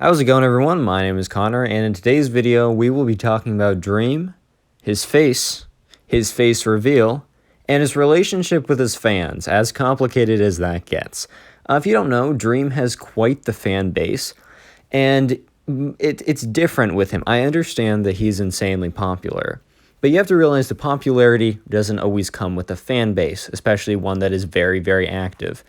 How's it going, everyone? My name is Connor, and in today's video, we will be talking about Dream, his face reveal, and his relationship with his fans, as complicated as that gets. If you don't know, Dream has quite the fan base, and it's different with him. I understand that he's insanely popular, but you have to realize the popularity doesn't always come with a fan base, especially one that is very, very active.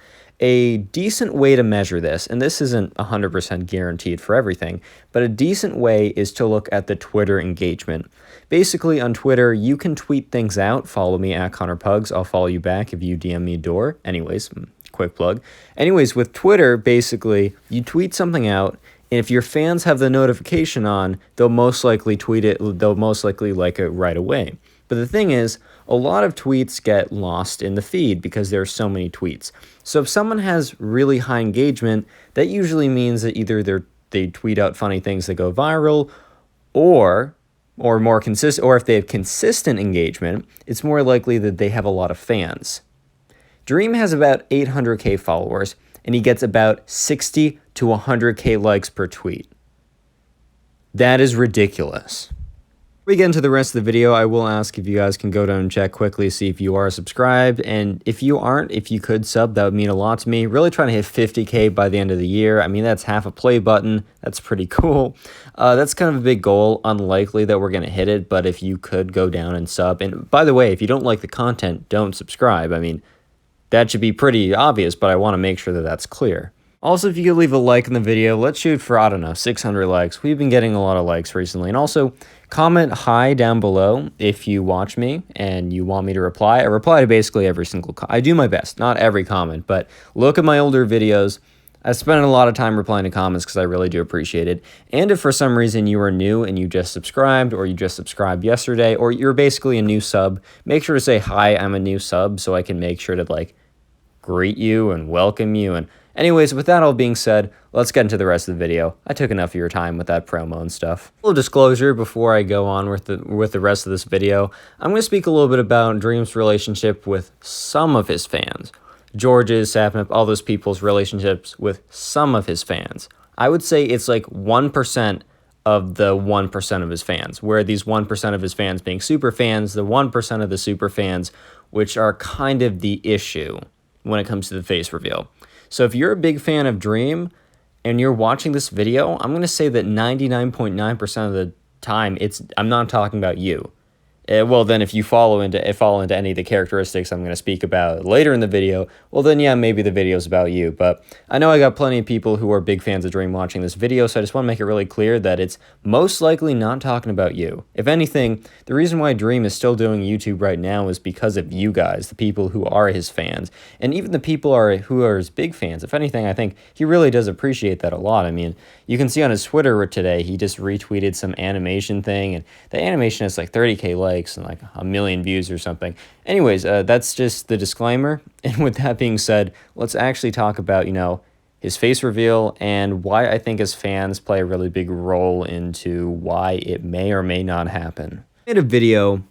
A decent way to measure this, and this isn't 100% guaranteed for everything, but a decent way is to look at the Twitter engagement. Basically, on Twitter, you can tweet things out. Follow me at Pugs. I'll follow you back if you DM me a door. Anyways, quick plug. Anyways, with Twitter, basically, you tweet something out, and if your fans have the notification on, they'll most likely tweet it, they'll most likely like it right away. But the thing is, a lot of tweets get lost in the feed because there are so many tweets. So if someone has really high engagement, that usually means that either they tweet out funny things that go viral, or more consistent, or if they have consistent engagement, it's more likely that they have a lot of fans. Dream has about 800k followers, and he gets about 60 to 100k likes per tweet. That is ridiculous. Before we get into the rest of the video, I will ask if you guys can go down and check quickly, see if you are subscribed, and if you aren't, if you could sub, that would mean a lot to me. Really trying to hit 50k by the end of the year. I mean, that's half a play button. That's pretty cool. That's kind of a big goal. Unlikely that we're going to hit it, but if you could go down and sub, and by the way, if you don't like the content, don't subscribe. I mean, that should be pretty obvious, but I want to make sure that that's clear. Also, if you could leave a like in the video, let's shoot for, I don't know, 600 likes. We've been getting a lot of likes recently. And also, comment hi down below if you watch me and you want me to reply. I reply to basically every single I do my best, not every comment, but look at my older videos. I spent a lot of time replying to comments because I really do appreciate it. And if for some reason you are new and you just subscribed, or you just subscribed yesterday, or you're basically a new sub, make sure to say, hi, I'm a new sub, so I can make sure to, like, greet you and welcome you. And anyways, with that all being said, let's get into the rest of the video. I took enough of your time with that promo and stuff. Full disclosure before I go on with the rest of this video, I'm going to speak a little bit about Dream's relationship with some of his fans. George's, Sapnap, all those people's relationships with some of his fans. I would say it's like 1% of the 1% of his fans, where these 1% of his fans being super fans, the 1% of the super fans, which are kind of the issue when it comes to the face reveal. So if you're a big fan of Dream and you're watching this video, I'm going to say that 99.9% of the time, I'm not talking about you. Well, then if you fall into any of the characteristics I'm going to speak about later in the video, well then yeah, maybe the video's about you. But I know I got plenty of people who are big fans of Dream watching this video, so I just want to make it really clear that it's most likely not talking about you. If anything, the reason why Dream is still doing YouTube right now is because of you guys, the people who are his fans, and even the people who are his big fans. If anything, I think he really does appreciate that a lot. I mean, you can see on his Twitter today, he just retweeted some animation thing, and the animation has like 30k likes and like 1 million views or something. Anyways, that's just the disclaimer. And with that being said, let's actually talk about, his face reveal and why I think his fans play a really big role into why it may or may not happen. I made a video,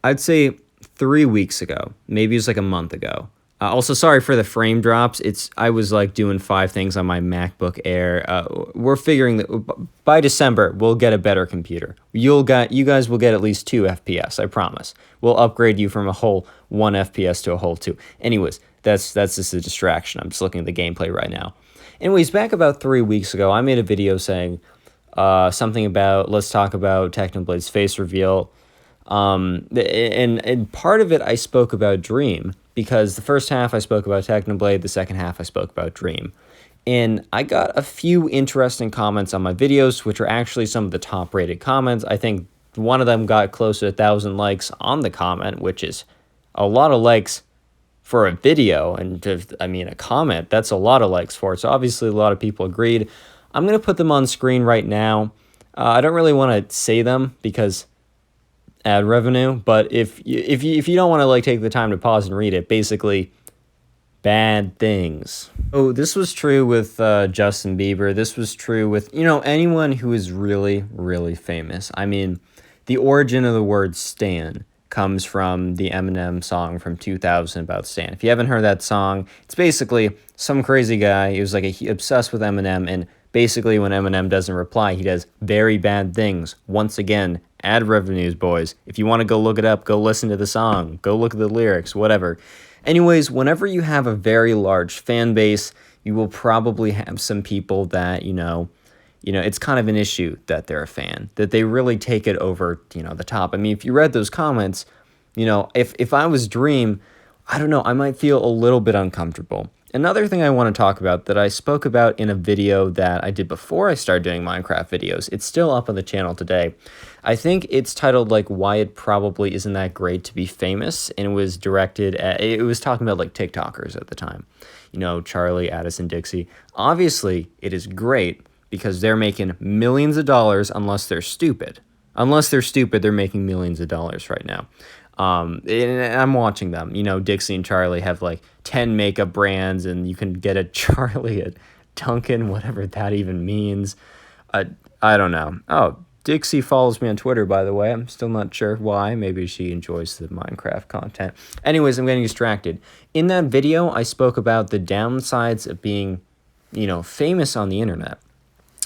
I'd say 3 weeks ago, maybe it was like a month ago. Also, sorry for the frame drops. I was like doing 5 things on my MacBook Air. We're figuring that by December we'll get a better computer. You guys will get at least 2 FPS. I promise. We'll upgrade you from a whole 1 FPS to a whole 2. Anyways, that's just a distraction. I'm just looking at the gameplay right now. Anyways, back about 3 weeks ago, I made a video saying something about, let's talk about Technoblade's face reveal. And part of it I spoke about Dream, because the first half I spoke about Technoblade, the second half I spoke about Dream. And I got a few interesting comments on my videos, which are actually some of the top rated comments. I think one of them got close to 1,000 likes on the comment, which is a lot of likes for a video. And a comment, that's a lot of likes for it. So obviously a lot of people agreed. I'm going to put them on screen right now. I don't really want to say them because ad revenue, but if you don't want to like take the time to pause and read it, basically bad things. Oh, this was true with Justin Bieber. This was true with anyone who is really, really famous. I mean, the origin of the word stan comes from the Eminem song from 2000 about Stan. If you haven't heard that song, it's basically some crazy guy. He was like obsessed with Eminem, and Basically, when Eminem doesn't reply, he does very bad things. Once again, ad revenues, boys. If you want to go look it up, go listen to the song, go look at the lyrics, whatever. Anyways, whenever you have a very large fan base, you will probably have some people that, it's kind of an issue that they're a fan, that they really take it over, the top. I mean, if you read those comments, if I was Dream, I don't know, I might feel a little bit uncomfortable. Another thing I want to talk about that I spoke about in a video that I did before I started doing Minecraft videos, it's still up on the channel today. I think it's titled like why it probably isn't that great to be famous, and it was it was talking about like TikTokers at the time. Charlie, Addison, Dixie. Obviously, it is great because they're making millions of dollars unless they're stupid. Unless they're stupid, they're making millions of dollars right now. And I'm watching them. Dixie and Charlie have like 10 makeup brands, and you can get a Charlie at Duncan, whatever that even means. I don't know. Oh, Dixie follows me on Twitter, by the way. I'm still not sure why. Maybe she enjoys the Minecraft content. Anyways, I'm getting distracted. In that video, I spoke about the downsides of being, famous on the internet,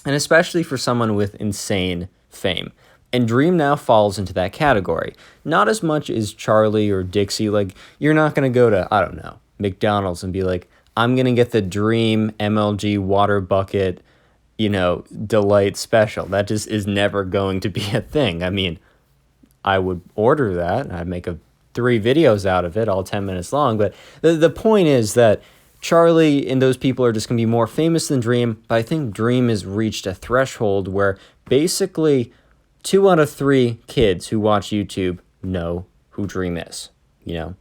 and especially for someone with insane fame. And Dream now falls into that category. Not as much as Charlie or Dixie. Like, you're not going to go to, I don't know, McDonald's and be like, I'm going to get the Dream MLG water bucket, delight special. That just is never going to be a thing. I mean, I would order that. I'd make 3 videos out of it, all 10 minutes long. But the point is that Charlie and those people are just going to be more famous than Dream. But I think Dream has reached a threshold where basically 2 out of 3 kids who watch YouTube know who Dream is, And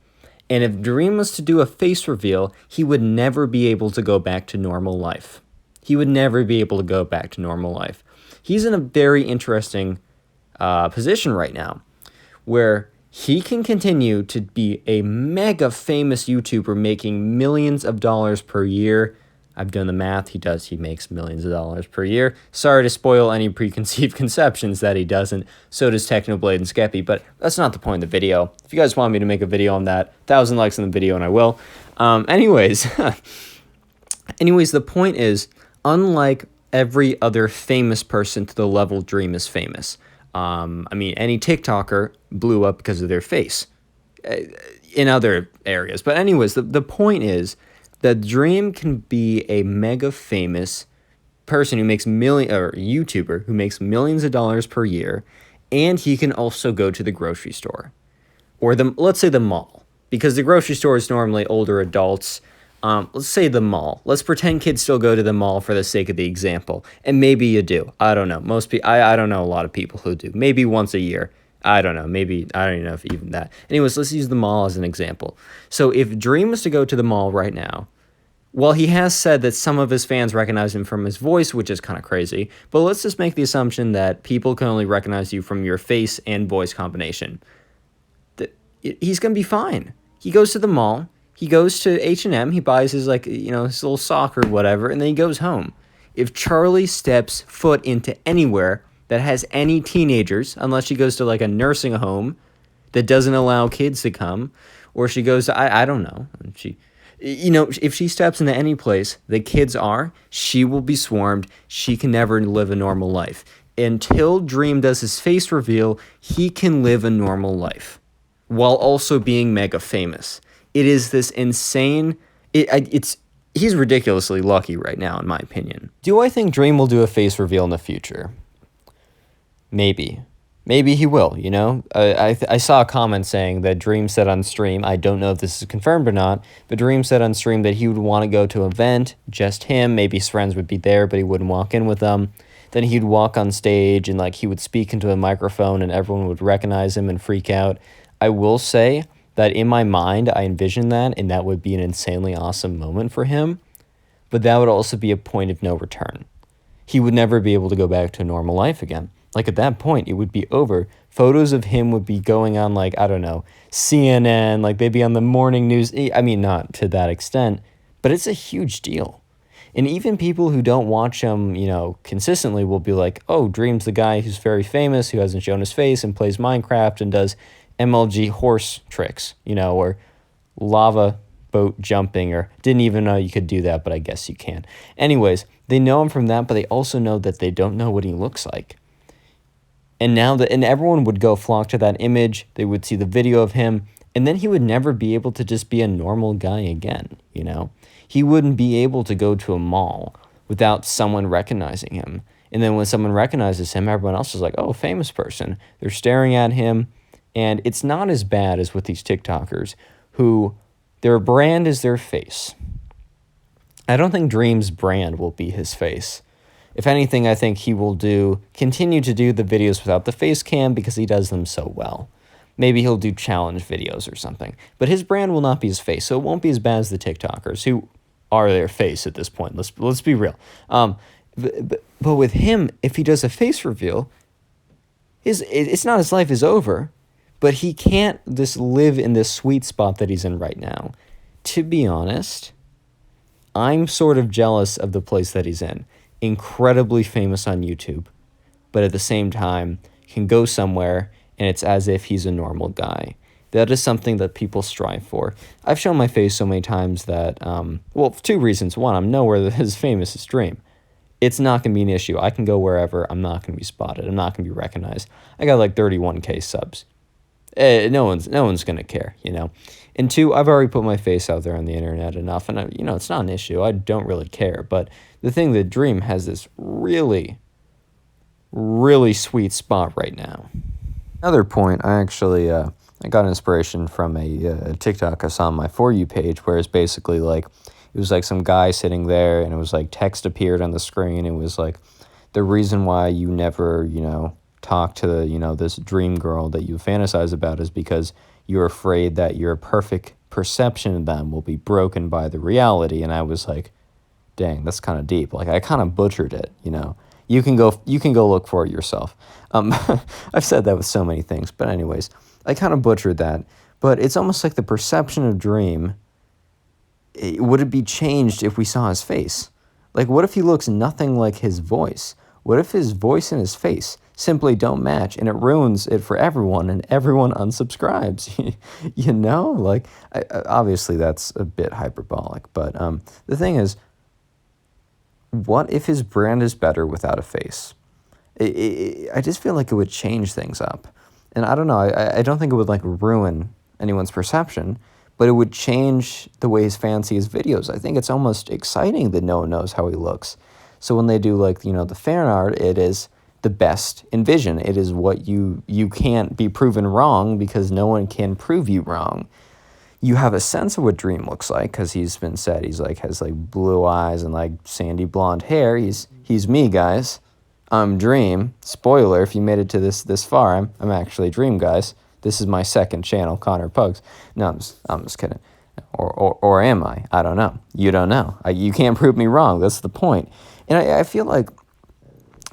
if Dream was to do a face reveal, he would never be able to go back to normal life. He would never be able to go back to normal life. He's in a very interesting position right now where he can continue to be a mega famous YouTuber making millions of dollars per year. I've done the math. He makes millions of dollars per year. Sorry to spoil any preconceived conceptions that he doesn't. So does Technoblade and Skeppy, but that's not the point of the video. If you guys want me to make a video on that, 1,000 likes on the video and I will. Anyways, the point is, unlike every other famous person to the level Dream is famous, any TikToker blew up because of their face in other areas. But anyways, the point is, that Dream can be a mega famous person who makes YouTuber who makes millions of dollars per year, and he can also go to the grocery store, or let's say the mall, because the grocery store is normally older adults. Let's say the mall. Let's pretend kids still go to the mall for the sake of the example, and maybe you do. I don't know. Most people, I don't know a lot of people who do. Maybe once a year. I don't know. Maybe, I don't even know if even that. Anyways, let's use the mall as an example. So if Dream was to go to the mall right now, well, he has said that some of his fans recognize him from his voice, which is kind of crazy. But let's just make the assumption that people can only recognize you from your face and voice combination. He's going to be fine. He goes to the mall. He goes to H&M. He buys his, his little sock or whatever, and then he goes home. If Charlie steps foot into anywhere that has any teenagers, unless she goes to like a nursing home that doesn't allow kids to come, or she goes to, I don't know, if she steps into any place the kids are, she will be swarmed. She can never live a normal life. Until Dream does his face reveal, he can live a normal life while also being mega famous. It is this insane, he's ridiculously lucky right now, in my opinion. Do I think Dream will do a face reveal in the future? Maybe. Maybe he will, I saw a comment saying that Dream said on stream, I don't know if this is confirmed or not, but Dream said on stream that he would want to go to an event, just him, maybe his friends would be there, but he wouldn't walk in with them. Then he'd walk on stage and he would speak into a microphone and everyone would recognize him and freak out. I will say that in my mind, I envision that, and that would be an insanely awesome moment for him, but that would also be a point of no return. He would never be able to go back to a normal life again. At that point, it would be over. Photos of him would be going on, I don't know, CNN, they'd be on the morning news. I mean, not to that extent, but it's a huge deal. And even people who don't watch him, consistently will be like, oh, Dream's the guy who's very famous, who hasn't shown his face and plays Minecraft and does MLG horse tricks, or lava boat jumping, or didn't even know you could do that, but I guess you can. Anyways, They know him from that, but they also know that they don't know what he looks like. And now and everyone would go flock to that image. They would see the video of him, and then he would never be able to just be a normal guy again, you know? He wouldn't be able to go to a mall without someone recognizing him. And then when someone recognizes him, everyone else is like, oh, famous person. They're staring at him. And it's not as bad as with these TikTokers who their brand is their face. I don't think Dream's brand will be his face. If anything, I think he will continue to do the videos without the face cam because he does them so well. Maybe he'll do challenge videos or something. But his brand will not be his face, so it won't be as bad as the TikTokers who are their face at this point. Let's be real. But with him, if he does a face reveal, it's not his life is over, but he can't just live in this sweet spot that he's in right now. To be honest, I'm sort of jealous of the place that he's in. Incredibly famous on YouTube, but at the same time can go somewhere and it's as if he's a normal guy. That is something that people strive for. I've shown my face so many times that, well, for two reasons. One, I'm nowhere as famous as Dream. It's not going to be an issue. I can go wherever. I'm not going to be spotted. I'm not going to be recognized. I got like 31K subs. No one's going to care, you know. And two, I've already put my face out there on the internet enough, and it's not an issue. I don't really care. But the thing that Dream has this really, really sweet spot right now. Another point, I actually I got inspiration from a TikTok I saw on my For You page, where it's basically like it was like some guy sitting there, and it was like text appeared on the screen. It was like the reason why you never talk to this dream girl that you fantasize about is because you're afraid that your perfect perception of them will be broken by the reality. And I was like, dang, that's kind of deep. Like I kind of butchered it, You can go look for it yourself. I've said that with so many things, but anyways, I kind of butchered that. But it's almost like the perception of Dream, would it be changed if we saw his face? Like, what if he looks nothing like his voice? What if his voice and his face simply don't match, and it ruins it for everyone, and everyone unsubscribes? Like, obviously that's a bit hyperbolic, but the thing is, what if his brand is better without a face? I just feel like it would change things up. And I don't know, I don't think it would like ruin anyone's perception, but it would change the way his fans see his videos. I think it's almost exciting that no one knows how he looks. So when they do like, the fan art, it is the best in vision. It is what you can't be proven wrong because no one can prove you wrong. You have a sense of what Dream looks like because he's been said he's like has like blue eyes and like sandy blonde hair. He's me, guys. I'm Dream. Spoiler, if you made it to this far, I'm actually Dream, guys. This is my second channel, Connor Pugs. No, I'm just kidding. Or am I? I don't know. You don't know. You can't prove me wrong. That's the point. And I feel like,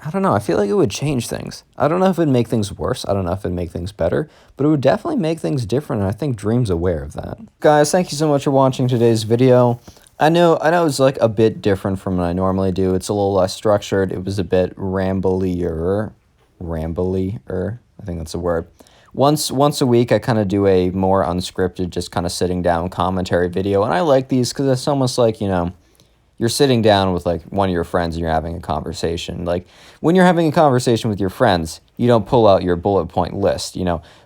I don't know, I feel like it would change things. I don't know if it would make things worse. I don't know if it would make things better, but it would definitely make things different, and I think Dream's aware of that. Guys, thank you so much for watching today's video. I know it's like a bit different from what I normally do. It's a little less structured. It was a bit rambly-er. I think that's a word. Once a week, I kind of do a more unscripted, just kind of sitting down commentary video, and I like these because it's almost like, you're sitting down with like one of your friends and you're having a conversation. Like when you're having a conversation with your friends, you don't pull out your bullet point list,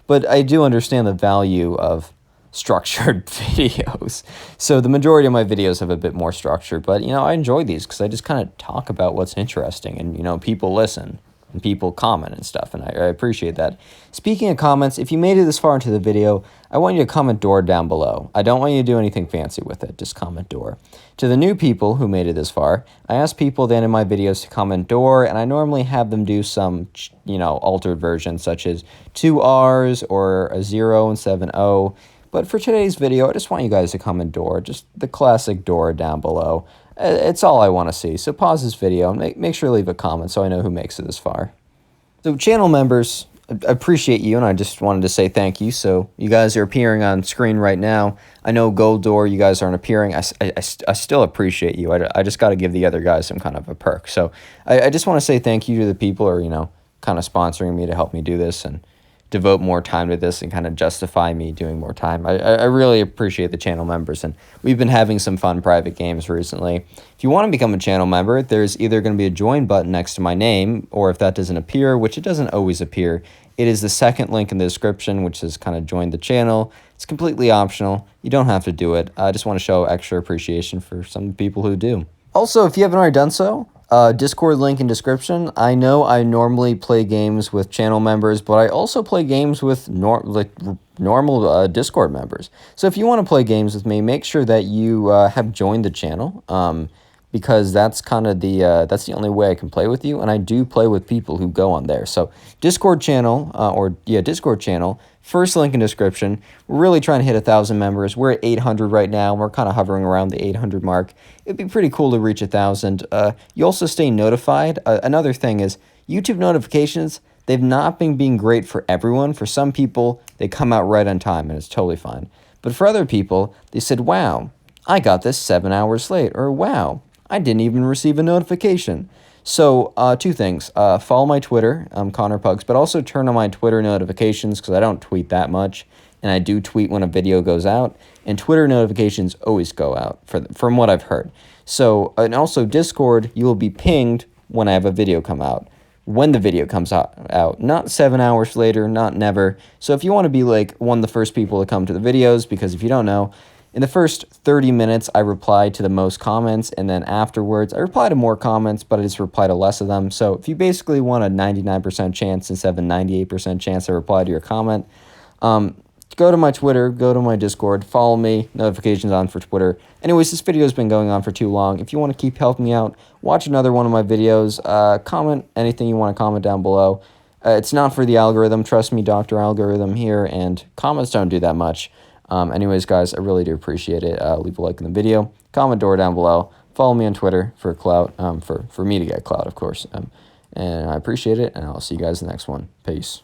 But I do understand the value of structured videos. So the majority of my videos have a bit more structure, but I enjoy these because I just kind of talk about what's interesting and people listen and people comment and stuff, and I appreciate that. Speaking of comments, if you made it this far into the video, I want you to comment door down below. I don't want you to do anything fancy with it, just comment door. To the new people who made it this far, I ask people at the end of my videos to comment door, and I normally have them do some, altered version, such as 2 R's or a 0 instead of an O. But for today's video, I just want you guys to comment door, just the classic door down below. It's all I want to see. So pause this video and make sure to leave a comment so I know who makes it this far. So channel members, I appreciate you, and I just wanted to say thank you. So you guys are appearing on screen right now. I know Gold Door, you guys aren't appearing. I still appreciate you. I just got to give the other guys some kind of a perk. So I just want to say thank you to the people who are, kind of sponsoring me to help me do this and devote more time to this and kind of justify me doing more time. I really appreciate the channel members, and we've been having some fun private games recently. If you want to become a channel member, there's either going to be a join button next to my name, or if that doesn't appear, which it doesn't always appear, it is the second link in the description, which is kind of join the channel. It's completely optional. You don't have to do it. I just want to show extra appreciation for some people who do. Also, if you haven't already done so, Discord link in description. I know I normally play games with channel members, but I also play games with normal Discord members. So if you want to play games with me, make sure that you have joined the channel, because that's kind of that's the only way I can play with you, and I do play with people who go on there. So Discord channel, Discord channel. First link in description. We're really trying to hit 1,000 members. We're at 800 right now. We're kind of hovering around the 800 mark. It'd be pretty cool to reach 1,000. You also stay notified. Another thing is YouTube notifications. They've not been being great for everyone. For some people, they come out right on time, and it's totally fine. But for other people, they said, wow, I got this 7 hours late, or wow, I didn't even receive a notification. So, two things. Follow my Twitter, Connor Pugs, but also turn on my Twitter notifications, because I don't tweet that much, and I do tweet when a video goes out, and Twitter notifications always go out, from what I've heard. So, and also Discord, you will be pinged when I have a video come out. When the video comes out, not 7 hours later, not never. So if you want to be like one of the first people to come to the videos, because if you don't know, in the first 30 minutes, I reply to the most comments, and then afterwards, I reply to more comments, but I just reply to less of them. So if you basically want a 99% chance instead of a 98% chance to reply to your comment, go to my Twitter, go to my Discord, follow me, notifications on for Twitter. Anyways, this video has been going on for too long. If you want to keep helping me out, watch another one of my videos, comment anything you want to comment down below. It's not for the algorithm, trust me, Dr. Algorithm here, and comments don't do that much. Anyways, guys, I really do appreciate it. Leave a like in the video, comment down below, follow me on Twitter for clout, for me to get clout, of course. And I appreciate it, and I'll see you guys in the next one. Peace.